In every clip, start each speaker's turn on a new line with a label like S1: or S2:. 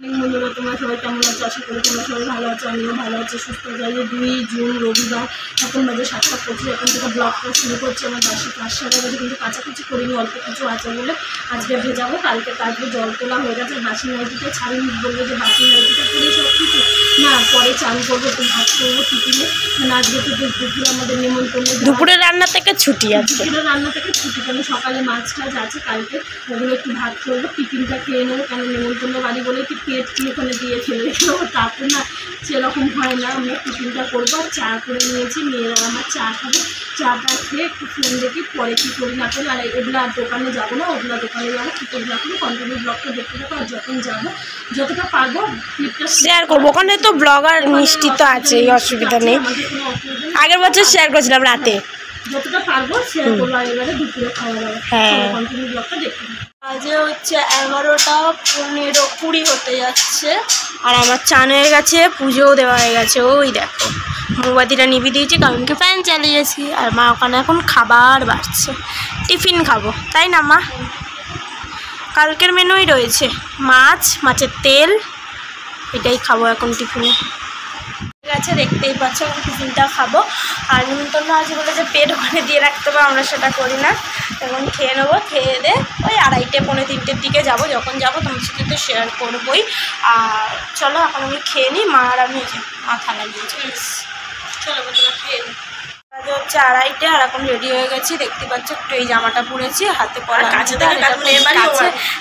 S1: বন্ধুরা তোমরা সবাই কেমন আছো? আশা করি তোমরা সবাই ভালো আছো, আমিও ভালো আছি, সুস্থ যাই। 2 জুন রবিবার, এখন বাজে 7:25। এখন থেকে ব্লগটা শুরু করছি আমার বাসি 5-7 বাজে, কিন্তু কাছাকাছি করিনি, অল্প কিছু আছে বলে আজকে ভেজাবো। কালকে কাজে জল তোলা হয়ে গেছে, বাসি নাইটিটা ছাড়িয়ে বলবো যে বাসি নাইটিটা করে সব কিছু না, পরে চান করবো, একটু ভাত করবো টিফিনে। আজকে তো দুপুরে আমাদের নেমন্তন্ন, দুপুরের রান্না থেকে ছুটি আছে, দুপুরের রান্না থেকে ছুটি, কেন সকালে মাছ টাছ আছে কালকে, ওগুলো একটু ভাত করবো, টিফিনটা খেয়ে নেবো। কেন নেমন্তন্ন বাড়ি বলে কি পেট কি ওখানে দিয়ে ফেলে রেখে দেবো, তাতে না সেরকম হয় না। আমরা টিফিনটা করবো, আর চা করে নিয়েছি, মেয়েরা আমার চা খাবো। চাটা খেয়ে একটু ফোন দেখি, পরে কী করি না করি। আর ওগুলো দোকানে যাবো না, ওগুলো দোকানে যাবো, কী করি না করি কন্টিনিউ ব্লগটা দেখতে থাকো। আর যখন যাবো যতটা পারবো ক্লিপটা শেয়ার করবো, ওখানে তো ব্লগার মিষ্টি তো আছেই, অসুবিধা নেই। আগের বছর শেয়ার করেছিলাম রাতে, যতটা পারবো শেয়ার করবো। আর এবারে দুপুরে খাওয়া দাওয়া, হ্যাঁ কন্টিনিউ ব্লগটা দেখতে থাকো। আজকে হচ্ছে 11:15-20 হতে যাচ্ছে, আর আমার চান হয়ে গেছে, পুজোও দেওয়া হয়ে গেছে। ওই দেখো মোমবাতিটা নিভিয়ে দিয়েছি, কারণ কি ফ্যান চালিয়েছি। আর মা ওখানে এখন খাবার বাড়ছে, টিফিন খাবো, তাই না মা? কালকের মেনুই রয়েছে মাছের তেল, এটাই খাবো এখন টিফিনে। ঠিক আছে, দেখতেই পাচ্ছ আমি টিফিনটা খাবো। আর নিমন্ত্রণ আছে বলে যে পেট ওখানে দিয়ে রাখতে হবে, আমরা সেটা করি না। এখন খেয়ে নেবো, খেয়ে দে ওই 2:30-3টের দিকে যাবো। যখন যাবো তোমার সাথে তো শেয়ার করবোই। আর চলো এখন আমি খেয়ে নিই, মা আর আমি মাথা লাগিয়েছি। চলো বন্ধুরা খেয়ে নিই। হচ্ছে 2:30, আর এখন রেডি হয়ে গেছি, দেখতে পাচ্ছ। একটু এই জামাটা পরেছি, হাতে পরা কাছে,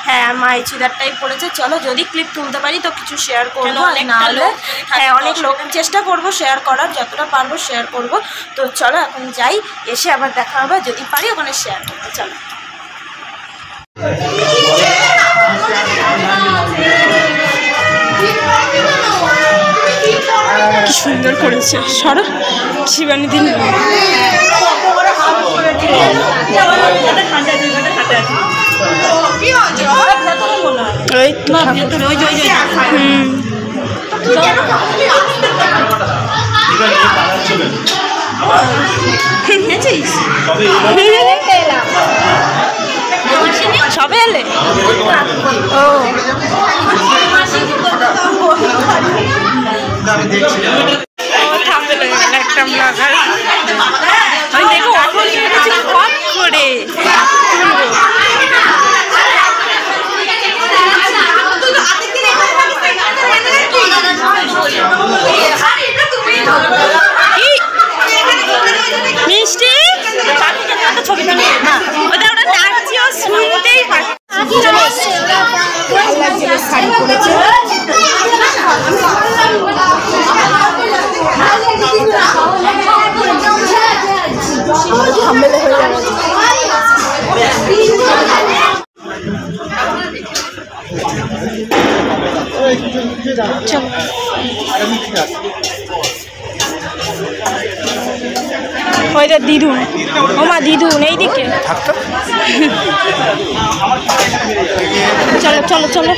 S1: হ্যাঁ মা এই চুড়িদারটাই পরেছে। চলো যদি ক্লিপ তুলতে পারি তো কিছু শেয়ার করবো, না হলে হ্যাঁ অনেক লোক, চেষ্টা করবো শেয়ার করার, যতটা পারবো শেয়ার করবো। তো চলো এখন যাই, এসে আবার দেখা হবে, যদি পারি ওখানে শেয়ার করবো। চলো কি সুন্দর করেছে, সরো শিবানী দিন। সবে এলে ও থামবে একটা ব্লগার। আমি দেখো অখন কত করে মিষ্টি ছবি না, ওটা নাচছি, ও শুনতেই পাচ্ছি। শাড়ি পরেছে, ঝামেলা হয়ে যাবে। ওইটা দিদুন, ও মা দিদুন এইদিকে। চলো চলো চলো,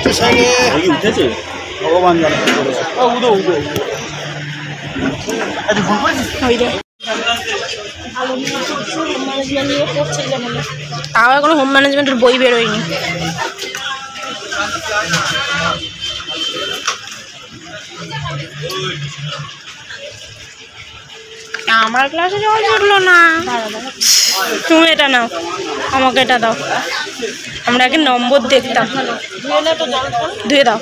S1: তাও এখনো হোম ম্যানেজমেন্টের বই বেরোয়নি। আমার ক্লাসে জল পড়লো না, তুমি এটা নাও, আমাকে এটা দাও। আমরা আগে নম্বর দেখতাম, ধুয়ে দাও।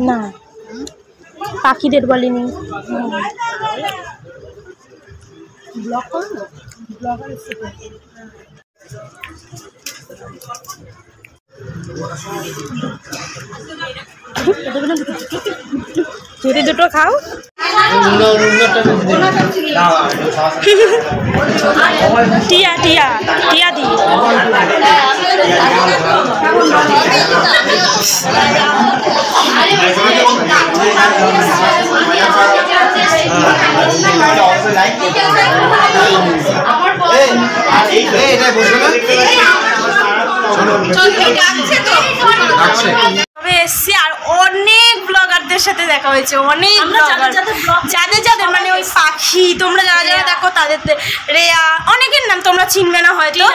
S1: না পাখিদের বলিনি, যদি দুটো খাও। টিয়া টিয়া টিয়া দি
S2: এসেছি আর অনেক ব্লগারদের সাথে দেখা হয়েছে, অনেক যাদের মানে ওই পাখি তোমরা যারা যারা দেখো তাদের, রেয়া অনেকের নাম তোমরা চিনবে না হয়তো,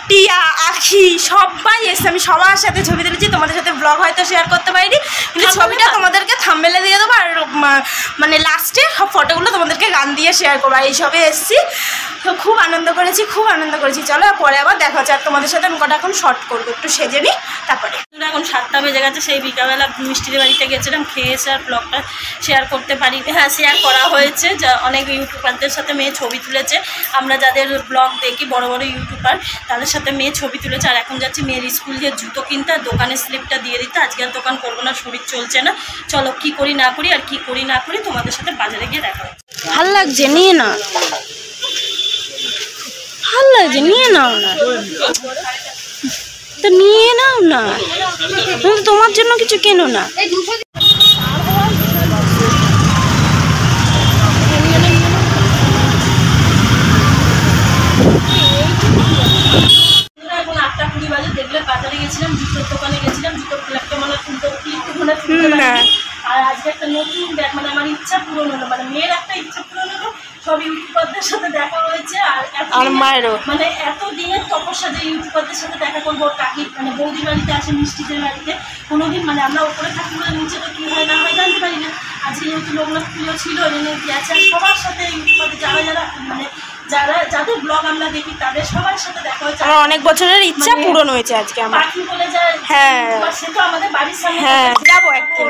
S2: টিয়া, আখি সবাই এসছে। আমি সবার সাথে ছবি তুলেছি, তোমাদের সাথে ব্লগ হয়তো শেয়ার করতে পারিনি, কিন্তু ছবিটা তোমাদেরকে থাম্বনেলে দিয়ে দেবো আর মানে লাস্টে সব ফটোগুলো তোমাদেরকে গান দিয়ে শেয়ার করবো। এইসবে এসেছি, তো খুব আনন্দ করেছি, খুব আনন্দ করেছি। চলো পরে আবার দেখা হচ্ছে। আর তোমাদের সাথে আমি কটা এখন শর্ট করবো, একটু সেজে নিই তারপরে।
S1: এখন 7টা বেজে গেছে, সেই বিকালবেলা মিষ্টির বাড়িতে গেছিলাম, খেয়েছে আর ব্লগটা শেয়ার করতে পারি। হ্যাঁ, শেয়ার করা হয়েছে, যা অনেক ইউটিউবারদের সাথে মেয়ে ছবি তুলেছে। আমরা যাদের ব্লগ দেখি বড় বড় ইউটিউবার, তাদের সাথে মেয়ে ছবি তুলেছে। আর এখন যাচ্ছি মেয়ের স্কুল দিয়ে জুতো কিনতে, দোকানের স্লিপটা দিয়ে দিতে। আজকে আর দোকান করবো না, শরীর চলছে না। চলো কি করি না করি আর কি করি না করি তোমাদের সাথে বাজারে গিয়ে দেখা হচ্ছে।
S2: ভাল লাগছে, নিয়ে না, ভাল লাগছে, নিয়ে নাও না, তো নিয়ে নাও না, তোমার জন্য কিছু কেনো না।
S1: এখন 8টা 20 বাজে, দেখলে বাজারে গেছিলাম, জুতোর দোকানে গেছিলাম, জুতোর ক্লিপটা মানে আর আজকে একটা নতুন ব্যাগ, মানে আমার ইচ্ছা পূরণ হলো, মানে মেয়ের একটা ইচ্ছা পূরণ হলো। সব ইউটিউবারদের সাথে দেখা হয়েছে আর মায়েরও মানে এতদিনের তপস্যা যে ইউটিউবারদের সাথে দেখা করবো। কাকি মানে বৌদির বাড়িতে আসে, মিষ্টিদের বাড়িতে কোনোদিন মানে আমরা উপরে থাকি বলে নিচে তো কী হয় না হয় জানতে পারি না। আজকে যেহেতু লোকনাথ প্রিয় ছিল, এনে গেছে সবার সাথে ইউটিউবারদের যারা যারা মানে যাদের ব্লগ আমরা দেখি তাদের সবার সাথে দেখা হয়েছে।
S2: আমার অনেক বছরের ইচ্ছা পূরণ হয়েছে আজকে। আমার
S1: পাখি বলে যায়,
S2: হ্যাঁ
S1: সে তো আমাদের বাড়ির সামনে,
S2: হ্যাঁ যাবো একদিন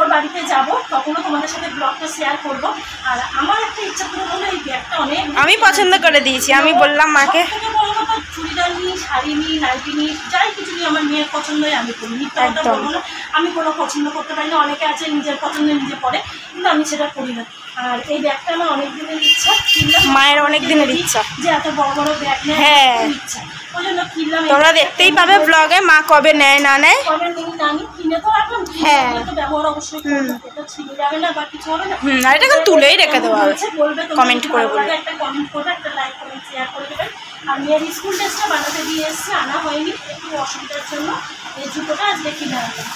S1: ওর বাড়িতে যাবো, তখনও তোমাদের সাথে ব্লগটা শেয়ার করবো। আর আমার একটা ইচ্ছা পূরণ হলো, এই ব্যাগটা অনেক
S2: আমি পছন্দ করে দিয়েছি। আমি বললাম মাকে,
S1: বড় কথা চুড়িদার নিই, শাড়ি নিই, নাইটি নিই, যাই কিছু নিই আমার মেয়ের পছন্দই আমি করি। মিথ্যাটা বলবো না, আমি কোনো পছন্দ করতে পারি না। অনেকে আছে নিজের পছন্দে নিজে পড়ে, কিন্তু আমি সেটা করি না। আর এই ব্যাগটা আমার অনেক দিনের ইচ্ছা, কিনলাম মায়ের অনেক দিনের ইচ্ছা যে এত বড় বড় ব্যাগ নেয়, হ্যাঁ ইচ্ছা, ওই জন্য কিনলাম।
S2: তোমরা দেখতেই পাবে ব্লগে মা কবে নেয় না নেয়,
S1: কবে নিই না নিই, কিনে তো রাখলাম, হ্যাঁ তো ব্যবহার অবশ্যই করবো, এটা ছিঁড়ে যাবে না বা কিছু হবে না।
S2: আর এটা তুলেই রেখে দেওয়া হবে,
S1: বলবে
S2: কমেন্ট করে বলবে,
S1: একটা কমেন্ট করবে, একটা লাইক কমেন্ট শেয়ার করে দেবেন। আর মেয়ের স্কুল ড্রেসটা বানাতে দিয়ে এসছে, আনা হয়নি একটু অসুবিধার জন্য। এই জুতোটা আজকে কিনে আনলাম,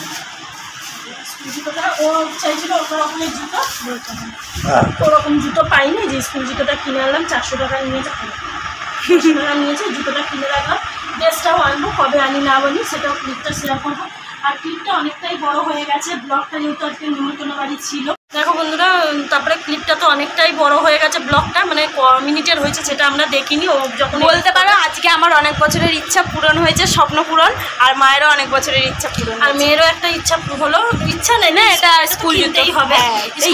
S1: স্কুল জুতোটা ও চাইছিল অন্য রকমের জুতো, ওরকম জুতো পাইনি, যে স্কুল জুতোটা কিনে আনলাম। 400 টাকা নিয়েছে, 400 টাকা নিয়েছে, জুতোটা কিনে রাখলাম। ড্রেসটাও আনবো, কবে আনি না বলি সেটাও ক্লিপটা শেয়ার করবো। আর ক্লিপটা অনেকটাই বড় হয়ে গেছে, ব্লগটা যেহেতু আজকে নিমন্ত্রণ বাড়ি ছিল। দেখো বন্ধুরা, তারপরে ক্লিপটা তো অনেকটাই বড় হয়ে গেছে, ব্লগটা মানে মিনিটের হয়েছে সেটা আমরা দেখিনি। ও যখন
S2: বলতে পারো আজকে আমার অনেক বছরের ইচ্ছা পূরণ হয়েছে, স্বপ্ন পূরণ, আর মায়েরও অনেক বছরের ইচ্ছা পূরণ,
S1: আর মেয়েরও একটা ইচ্ছা হলো। ইচ্ছা নেই না, এটা স্কুল যেতেই হবে,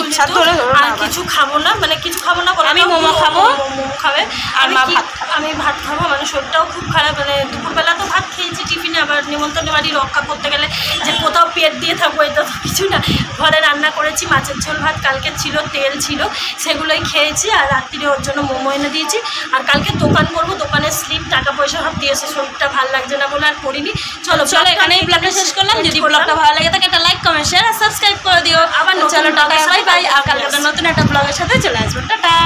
S2: ইচ্ছা ধরে।
S1: আর কিছু খাবো না, মানে কিছু খাবো না, আমি মোমো খাবো, মোমো খাবে আর মা ভাত, আমি ভাত খাবো। মানে শরীরটাও খুব খারাপ, মানে দুপুরবেলা তো ভাত খেয়েছি টিফিনে, আবার নিমন্ত্রণ বাড়ি রক্ষা করতে গেলে যে কোথাও পেট দিয়ে থাকবো এটা তো কিছু না। ঘরে রান্না করেছি, মাছের ঝোল ভাত কালকে ছিল, তেল ছিল, সেগুলোই খেয়েছি। আর রাত্রিরে ওর জন্য মোমো এনে দিয়েছি। আর কালকে দোকান করবো, দোকানের স্লিপ টাকা পয়সা সব দিয়েছে, শরীরটা ভালো লাগছে না বলে আর করিনি। চলো এখানেই ব্লগটা শেষ করলাম। যদি ব্লগটা ভালো লাগে থাকে একটা লাইক কমেন্ট শেয়ার আর সাবস্ক্রাইব করে দিও। আবার চলো টাটা, বাই বাই। আর কালকে নতুন একটা ব্লগের সাথে চলে আসবো, টাটা।